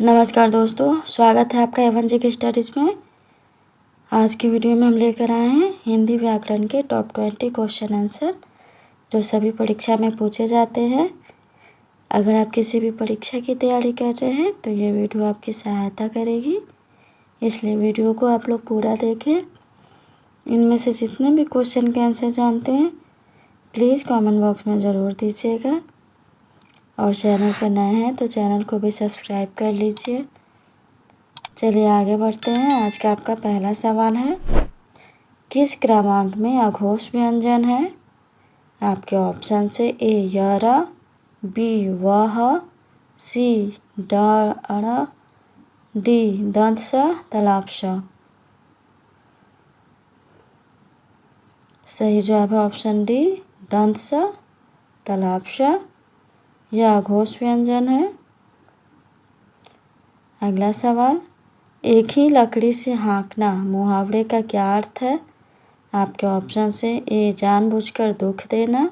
नमस्कार दोस्तों, स्वागत है आपका एवन जी के स्टडीज़ में। आज की वीडियो में हम लेकर आए हैं हिंदी व्याकरण के टॉप 20 क्वेश्चन आंसर जो सभी परीक्षा में पूछे जाते हैं। अगर आप किसी भी परीक्षा की तैयारी कर रहे हैं तो ये वीडियो आपकी सहायता करेगी, इसलिए वीडियो को आप लोग पूरा देखें। इनमें से जितने भी क्वेश्चन के आंसर जानते हैं प्लीज़ कॉमेंट बॉक्स में ज़रूर दीजिएगा, और चैनल पर नए हैं तो चैनल को भी सब्सक्राइब कर लीजिए। चलिए आगे बढ़ते हैं। आज का आपका पहला सवाल है, किस क्रमांक में अघोष व्यंजन है? आपके ऑप्शन से ए य, बी वह, सी ड, डी दंत स तालाब श। सही जवाब है ऑप्शन डी दंत स तालाब श। यह अघोष व्यंजन है। अगला सवाल, एक ही लकड़ी से हाँकना मुहावरे का क्या अर्थ है? आपके ऑप्शन से ए जानबूझकर दुख देना,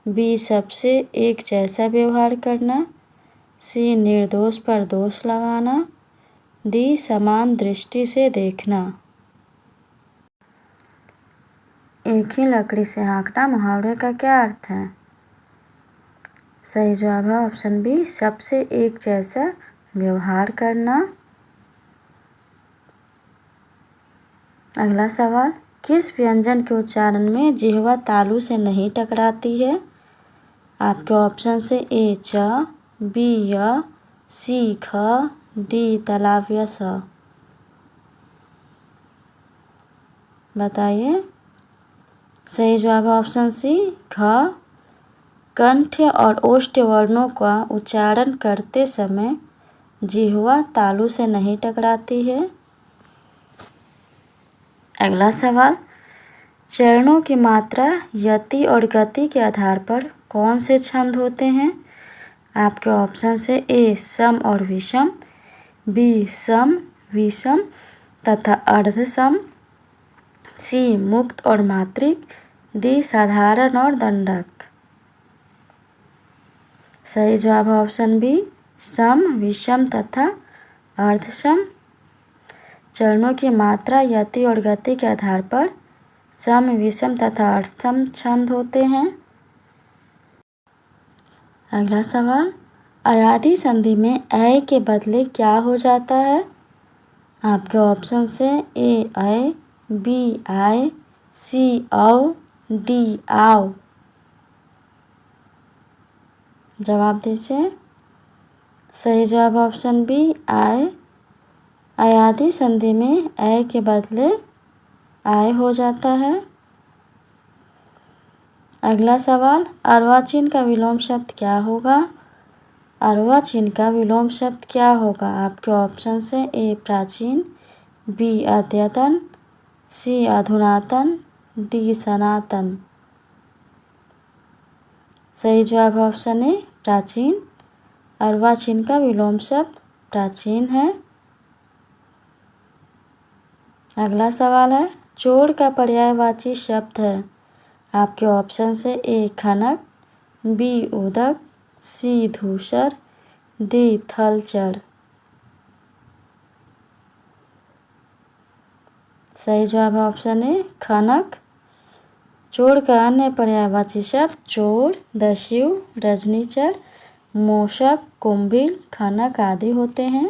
बी सबसे एक जैसा व्यवहार करना, सी निर्दोष पर दोष लगाना, डी समान दृष्टि से देखना। एक ही लकड़ी से हाँकना मुहावरे का क्या अर्थ है? सही जवाब है ऑप्शन बी सबसे एक जैसा व्यवहार करना। अगला सवाल, किस व्यंजन के उच्चारण में जिह्वा तालू से नहीं टकराती है? आपके ऑप्शन से ए च, बी य, सी ख, डी तालाब य स। बताइए। सही जवाब है ऑप्शन सी ख। कंठ और ओष्ठ वर्णों का उच्चारण करते समय जिह्वा तालू से नहीं टकराती है। अगला सवाल, चरणों की मात्रा यति और गति के आधार पर कौन से छंद होते हैं? आपके ऑप्शन से ए सम और विषम, बी सम विषम तथा अर्ध सम, सी मुक्त और मात्रिक, डी साधारण और दंडक। सही जवाब है ऑप्शन बी सम विषम तथा अर्धसम। चरणों की मात्रा यति और गति के आधार पर सम विषम तथा अर्धसम छंद होते हैं। अगला सवाल, अयादि संधि में ऐ के बदले क्या हो जाता है? आपके ऑप्शन से ए ऐ, बी आय, सी औ, डी आओ। जवाब दीजिए। सही जवाब ऑप्शन बी आय। अयादि संधि में ऐ के बदले आय हो जाता है। अगला सवाल, अर्वाचीन का विलोम शब्द क्या होगा? अर्वाचीन का विलोम शब्द क्या होगा? आपके ऑप्शन से ए प्राचीन, बी अद्यतन, सी अधुनातन, डी सनातन। सही जवाब ऑप्शन ए प्राचीन। अर्वाचीन का विलोम शब्द प्राचीन है। अगला सवाल है, चोर का पर्यायवाची शब्द है। आपके ऑप्शन से ए खनक, बी उदक, सी धूसर, डी थलचर। सही जवाब है ऑप्शन ए खनक। चोर का अन्य पर्यायवाची शब्द चोर, दस्यु, रजनीचर, मूषक, कुंभील, खनक आदि होते हैं।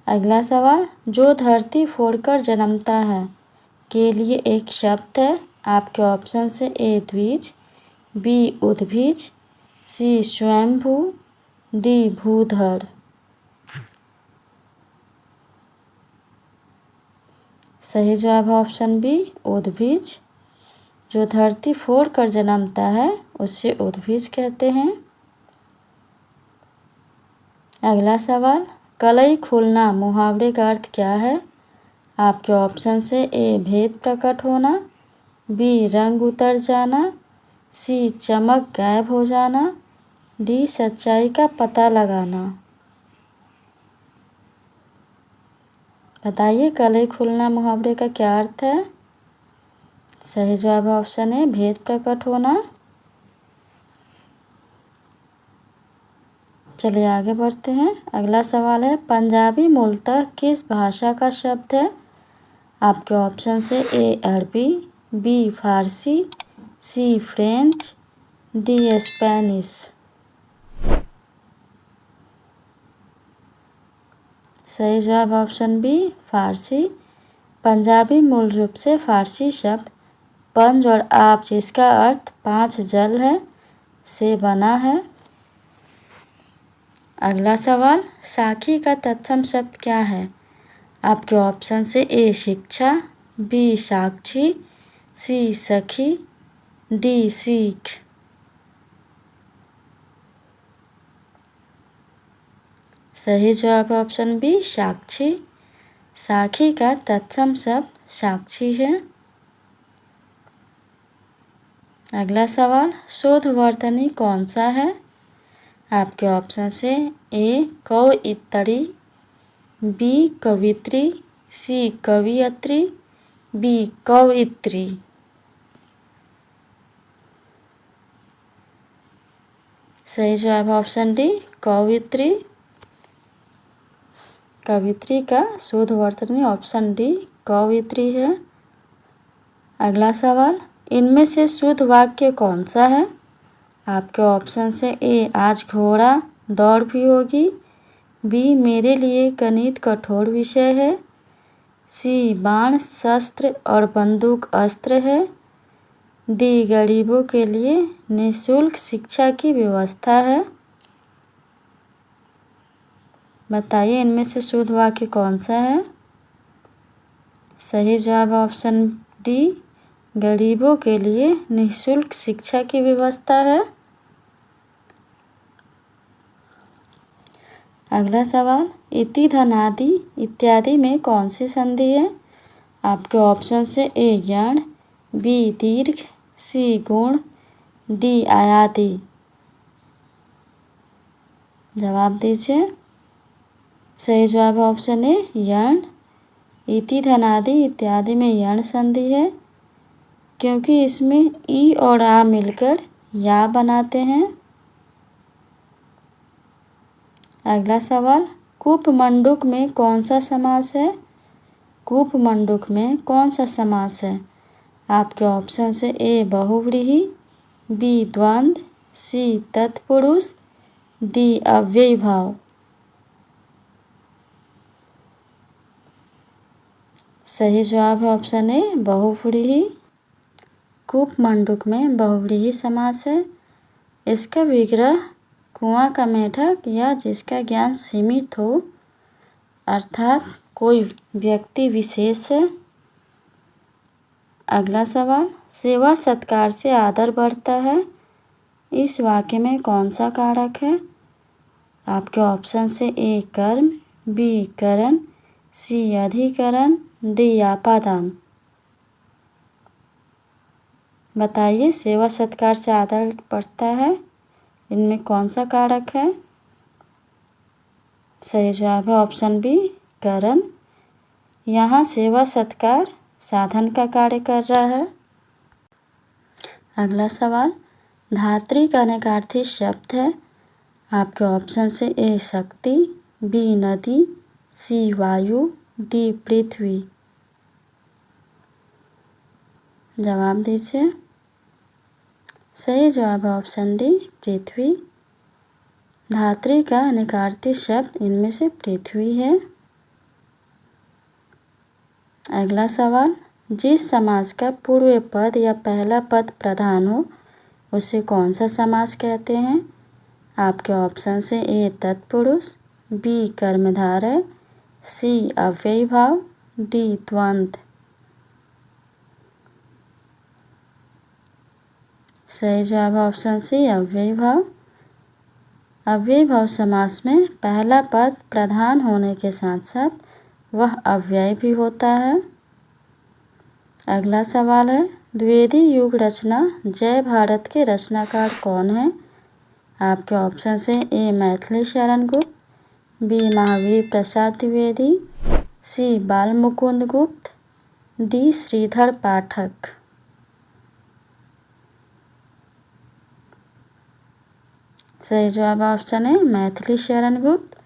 अगला सवाल, जो धरती फोड़कर जन्मता है के लिए एक शब्द है। आपके ऑप्शन से ए द्विज, बी उद्भिज, सी स्वयंभू, डी भूधर। सही जवाब है ऑप्शन बी उद्भिज। जो धरती फोड़ कर जन्मता है उसे उद्भिज कहते हैं। अगला सवाल, कलई खुलना मुहावरे का अर्थ क्या है? आपके ऑप्शन से ए भेद प्रकट होना, बी रंग उतर जाना, सी चमक गायब हो जाना, डी सच्चाई का पता लगाना। बताइए, कलई खुलना मुहावरे का क्या अर्थ है? सही जवाब ऑप्शन है भेद प्रकट होना। चलिए आगे बढ़ते हैं। अगला सवाल है, पंजाबी मूलतः किस भाषा का शब्द है? आपके ऑप्शन से ए अरबी, बी फारसी, सी फ्रेंच, डी स्पेनिश। सही जवाब ऑप्शन बी फारसी। पंजाबी मूल रूप से फारसी शब्द पंज और आप, जिसका अर्थ 5 जल है, से बना है। अगला सवाल, साखी का तत्सम शब्द क्या है? आपके ऑप्शन से ए शिक्षा, बी साक्षी, सी सखी, डी सीख। सही जवाब ऑप्शन बी साक्षी। साखी का तत्सम शब्द साक्षी है। अगला सवाल, शोधवर्तनी कौन सा है? आपके ऑप्शन से ए कवयित्री, बी कवित्री, सी कवियत्री, बी कवयित्री। सही जवाब ऑप्शन डी कवित्री। कवित्री का शोधवर्तनी ऑप्शन डी कवित्री है। अगला सवाल, इनमें से शुद्ध वाक्य कौन सा है? आपके ऑप्शन से ए आज घोड़ा दौड़ भी होगी, बी मेरे लिए गणित कठोर विषय है, सी बाण शस्त्र और बंदूक अस्त्र है, डी गरीबों के लिए निःशुल्क शिक्षा की व्यवस्था है। बताइए इनमें से शुद्ध वाक्य कौन सा है? सही जवाब ऑप्शन डी गरीबों के लिए निःशुल्क शिक्षा की व्यवस्था है। अगला सवाल, इति धनादि इत्यादि में कौन सी संधि है? आपके ऑप्शन से ए यण, बी दीर्घ, सी गुण, डी आयादी। जवाब दीजिए। सही जवाब ऑप्शन ए यण। इति धनादि इत्यादि में यण संधि है, क्योंकि इसमें ई और आ मिलकर या बनाते हैं। अगला सवाल, कूपमंडूक में कौन सा समास है? कूपमंडूक में कौन सा समास है? आपके ऑप्शन से ए बहुव्रीहि, बी द्वंद्व, सी तत्पुरुष, डी अव्ययी भाव। सही जवाब है ऑप्शन ए बहुव्रीहि। कूपमंडूक में बहुव्रीहि समास है। इसका विग्रह कुआं का मेढक या जिसका ज्ञान सीमित हो, अर्थात कोई व्यक्ति विशेष है। अगला सवाल, सेवा सत्कार से आदर बढ़ता है, इस वाक्य में कौन सा कारक है? आपके ऑप्शन से ए कर्म, बी करण, सी अधिकरण, डी आपादान। बताइए सेवा सत्कार से आदर बढ़ता है, इनमें कौन सा कारक है? सही जवाब है ऑप्शन बी करण। यहाँ सेवा सत्कार साधन का कार्य कर रहा है। अगला सवाल, धात्री का अनेकार्थी शब्द है। आपके ऑप्शन से ए शक्ति, बी नदी, सी वायु, डी पृथ्वी। जवाब दीजिए। सही जवाब है ऑप्शन डी पृथ्वी। धात्री का अनेकार्थी शब्द इनमें से पृथ्वी है। अगला सवाल, जिस समास का पूर्व पद या पहला पद प्रधान हो उसे कौन सा समास कहते हैं? आपके ऑप्शन से ए तत्पुरुष, बी कर्मधारय, सी अव्ययी भाव, डी द्वंद्व। सही जवाब ऑप्शन सी अव्ययी भाव। अव्ययी भाव समास में पहला पद प्रधान होने के साथ साथ वह अव्यय भी होता है। अगला सवाल है, द्विवेदी युग रचना जय भारत के रचनाकार कौन है? आपके ऑप्शन से ए मैथिली शरण गुप्त, बी महावीर प्रसाद द्विवेदी, सी बाल मुकुंद गुप्त, डी श्रीधर पाठक। सही जवाब ऑप्शन है मैथिली शरण गुप्त।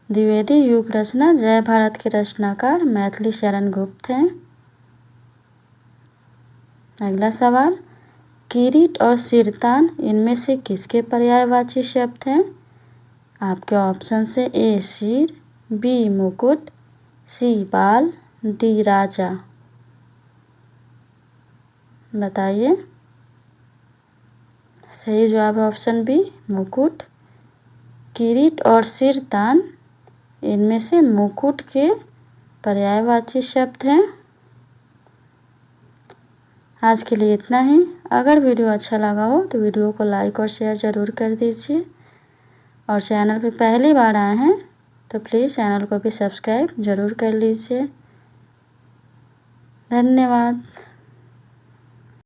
द्विवेदी युग रचना जय भारत के रचनाकार मैथिली शरण गुप्त हैं। अगला सवाल, किरीट और सिरतान इनमें से किसके पर्यायवाची शब्द हैं? आपके ऑप्शन से ए सिर, बी मुकुट, सी बाल, डी राजा। बताइए। सही जवाब ऑप्शन बी मुकुट। किरीट और सिरतान इनमें से मुकुट के पर्यायवाची शब्द हैं। आज के लिए इतना ही। अगर वीडियो अच्छा लगा हो तो वीडियो को लाइक और शेयर ज़रूर कर दीजिए, और चैनल पे पहली बार आए हैं तो प्लीज़ चैनल को भी सब्सक्राइब ज़रूर कर लीजिए। धन्यवाद।